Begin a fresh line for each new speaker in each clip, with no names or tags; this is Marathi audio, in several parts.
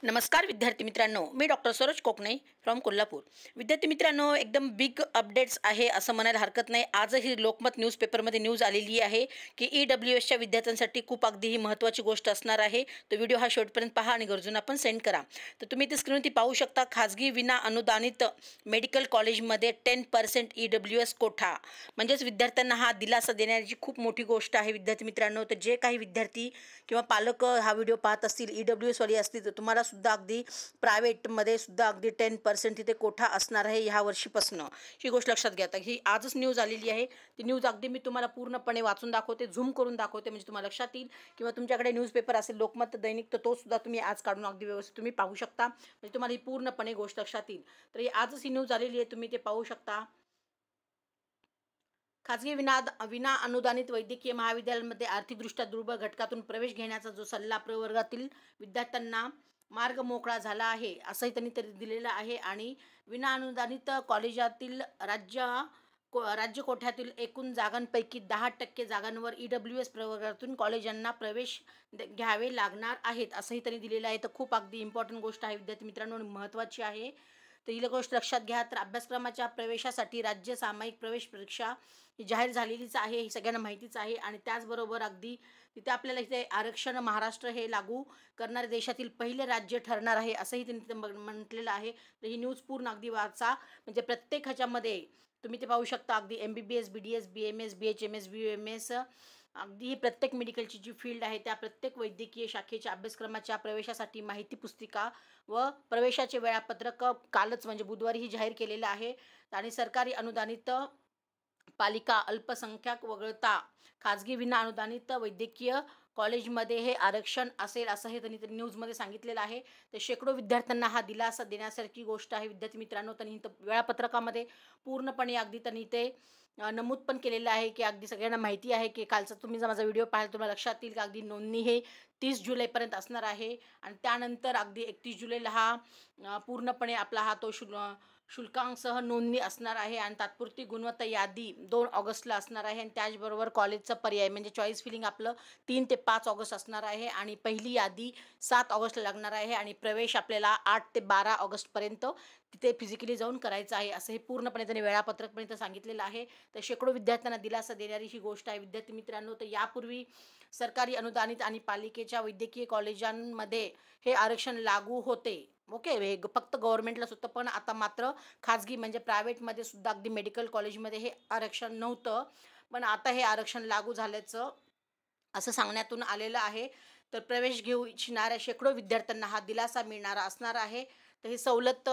नमस्कार विद्यार्थी मित्रांनो, मी डॉक्टर सरोज कोकणे फ्रॉम कोल्हापूर। विद्यार्थी मित्रांनो, एकदम बिग अपडेट्स आहे असं म्हणायला हरकत नाही। आजही लोकमत न्यूजपेपरमध्ये न्यूज आलेली आहे की EWSच्या विद्यार्थ्यांसाठी खूप अगदी ही महत्त्वाची गोष्ट असणार आहे। तो व्हिडिओ हा शेवटपर्यंत पहा आणि गरजूंना पण सेंड करा। तर तुम्ही इथे स्क्रीनवरती पाहू शकता, खाजगी विना अनुदानित मेडिकल कॉलेजमध्ये 10% EWS कोठा, म्हणजेच विद्यार्थ्यांना हा दिलासा देण्याची खूप मोठी गोष्ट आहे। विद्यार्थी मित्रांनो, तर जे काही विद्यार्थी किंवा पालक हा व्हिडिओ पाहत असतील, EWS वाली असतील, तर तुम्हाला सुद्धा अगदी प्रायव्हेटमध्ये सुद्धा अगदी 10% तिथे कोठा असणार आहे ह्या वर्षीपासून। ही गोष्ट लक्षात घ्या। तर ही आजच न्यूज आलेली आहे। ती न्यूज अगदी मी तुम्हाला पूर्णपणे वाचून दाखवते, झूम करून दाखवते, म्हणजे तुम्हाला लक्षात येईल। किंवा तुमच्याकडे न्यूजपेपर असेल लोकमत दैनिक, तर तो सुद्धा तुम्ही आज काढून अगदी व्यवस्थित तुम्ही पाहू शकता, म्हणजे तुम्हाला ही पूर्णपणे गोष्ट लक्षात येईल। तर ही आजच ही न्यूज आलेली आहे, तुम्ही ते पाहू शकता। खाजगी विना अनुदानित वैद्यकीय महाविद्यालयांमध्ये आर्थिकदृष्ट्या दुर्बल घटकातून प्रवेश घेण्याचा जो सल्ला प्रवर्गातील विद्यार्थ्यांना मार्ग मोकळा झाला आहे, असंही त्यांनी तरी दिलेलं आहे। आणि विना अनुदानित कॉलेजातील राज्य कोठ्यातील एकूण जागांपैकी 10% जागांवर EWS प्रवर्गातून कॉलेजांना प्रवेश घ्यावे लागणार आहेत, असंही त्यांनी दिलेलं आहे। तर खूप अगदी इम्पॉर्टंट गोष्ट आहे विद्यार्थी मित्रांनो, आणि महत्त्वाची आहे। तर ही गोष्ट लक्षात घ्या। तर अभ्यासक्रमाच्या प्रवेशासाठी राज्य सामायिक प्रवेश परीक्षा ही जाहीर झालेलीच आहे, ही सगळ्यांना माहितीच आहे। आणि त्याचबरोबर अगदी तिथे आपल्याला इथे आरक्षण महाराष्ट्र हे लागू करणारे देशातील पहिले राज्य ठरणार आहे, असंही त्यांनी तिथे म्हटलेलं आहे। तर ही न्यूज पूर्ण अगदी वाचा, म्हणजे प्रत्येक ह्याच्यामध्ये तुम्ही ते पाहू शकता। अगदी MBBS, BDS, BMS, BHMS, BUMS, अगदी ही प्रत्येक मेडिकलची जी फील्ड आहे त्या प्रत्येक वैद्यकीय शाखेच्या अभ्यासक्रमाच्या प्रवेशासाठी माहिती पुस्तिका व प्रवेशाचे वेळापत्रक कालच म्हणजे बुधवारी ही जाहीर केलेलं आहे। आणि सरकारी अनुदानित पालिका अल्पसंख्याक वगळता खाजगी विना अनुदानित वैद्यकीय कॉलेजमध्ये हे आरक्षण असेल, असं हे त्यांनी न्यूजमध्ये सांगितलेलं आहे। तर शेकडो विद्यार्थ्यांना हा दिलासा देण्यासारखी गोष्ट आहे विद्यार्थी मित्रांनो। त्यांनी वेळापत्रकामध्ये पूर्णपणे अगदी त्यांनी ते नमूद पण केलेलं आहे की अगदी सगळ्यांना माहिती आहे की कालचा तुम्ही जर माझा व्हिडिओ पाहिला तुम्हाला लक्षात येईल की अगदी नोंदणी हे 30 जुलैपर्यंत असणार आहे। आणि त्यानंतर अगदी 31 जुलैला हा पूर्णपणे आपला हा तो शुल्कांसह नोंदणी असणार आहे। आणि तात्पुरती गुणवत्ता यादी 2 ऑगस्टला असणार आहे। आणि त्याचबरोबर कॉलेजचा पर्याय म्हणजे चॉईस फिलिंग आपलं 3 ते 5 ऑगस्ट असणार आहे। आणि पहिली यादी 7 ऑगस्टला लागणार आहे। आणि प्रवेश आपल्याला 8 ते 12 ऑगस्टपर्यंत तिथे फिजिकली जाऊन करायचं आहे, असं हे पूर्णपणे त्यांनी वेळापत्रकपर्यंत सांगितलेलं आहे। तर शेकडो विद्यार्थ्यांना दिलासा देणारी ही गोष्ट आहे विद्यार्थी मित्रांनो। तर यापूर्वी सरकारी अनुदानित आणि पालिकेच्या वैद्यकीय कॉलेजांमध्ये हे आरक्षण लागू होते, ओके, हे फक्त गव्हर्नमेंटलाच होतं। पण आता मात्र खाजगी म्हणजे प्रायव्हेटमध्ये सुद्धा अगदी मेडिकल कॉलेजमध्ये हे आरक्षण नव्हतं, पण आता हे आरक्षण लागू झाल्याचं असं सांगण्यातून आलेलं आहे। तर प्रवेश घेऊ इच्छिणाऱ्या शेकडो विद्यार्थ्यांना हा दिलासा मिळणारा असणार आहे। तर ही सवलत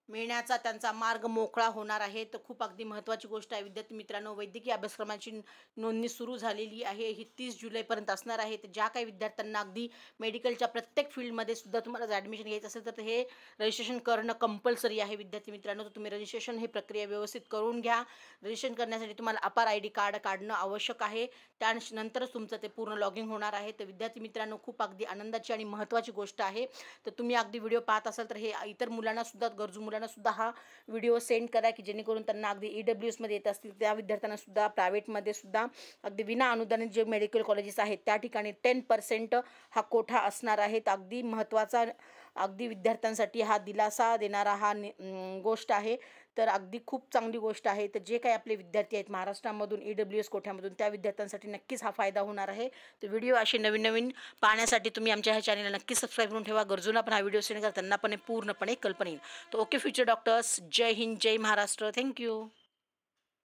मिळण्याचा त्यांचा मार्ग मोकळा होणार आहे। तर खूप अगदी महत्त्वाची गोष्ट आहे विद्यार्थी मित्रांनो। वैद्यकीय अभ्यासक्रमाची नोंदणी सुरू झालेली आहे, ही 30 जुलैपर्यंत असणार आहे। तर ज्या काही विद्यार्थ्यांना अगदी मेडिकलच्या प्रत्येक फील्डमध्ये सुद्धा तुम्हाला जर ॲडमिशन घ्यायचं असेल तर हे रजिस्ट्रेशन करणं कंपल्सरी आहे विद्यार्थी मित्रांनो। तर तुम्ही रजिस्ट्रेशन ही प्रक्रिया व्यवस्थित करून घ्या। रजिस्ट्रेशन करण्यासाठी तुम्हाला अपार ID कार्ड काढणं आवश्यक आहे, त्यानंतरच तुमचं ते पूर्ण लॉगिंग होणार आहे। तर विद्यार्थी मित्रांनो, खूप अगदी आनंदाची आणि महत्त्वाची गोष्ट आहे। तर तुम्ही अगदी व्हिडिओ पाहत असाल तर हे इतर मुलांना सुद्धा, गरजू मुलांना सुद्धा हा व्हिडिओ सेंड करा, की जेणेकरून त्यांना अगदी EWSमध्ये येत असतील त्या विद्यार्थ्यांना सुद्धा प्रायव्हेटमध्ये सुद्धा अगदी विना अनुदानित जे मेडिकल कॉलेजेस आहेत त्या ठिकाणी 10% हा कोठा असणार आहे। अगदी महत्त्वाचा, अगदी विद्यार्थ्यांसाठी हा दिलासा देणारा हा गोष्ट आहे। तर अगदी खूप चांगली गोष्ट आहे। तर जे काही आपले विद्यार्थी आहेत महाराष्ट्रामधून EWS कोठ्यामधून, त्या विद्यार्थ्यांसाठी नक्कीच हा फायदा होणार आहे। तर व्हिडिओ असे नवीन नवीन पाहण्यासाठी तुम्ही आमच्या ह्या चॅनलला नक्कीच सबस्क्राईब करून ठेवा। गरजूंना पण हा व्हिडिओ सेंड करा, त्यांना पण पूर्णपणे कल्पना येईल। तर ओके फ्युचर डॉक्टर्स, जय हिंद, जय महाराष्ट्र, थँक्यू।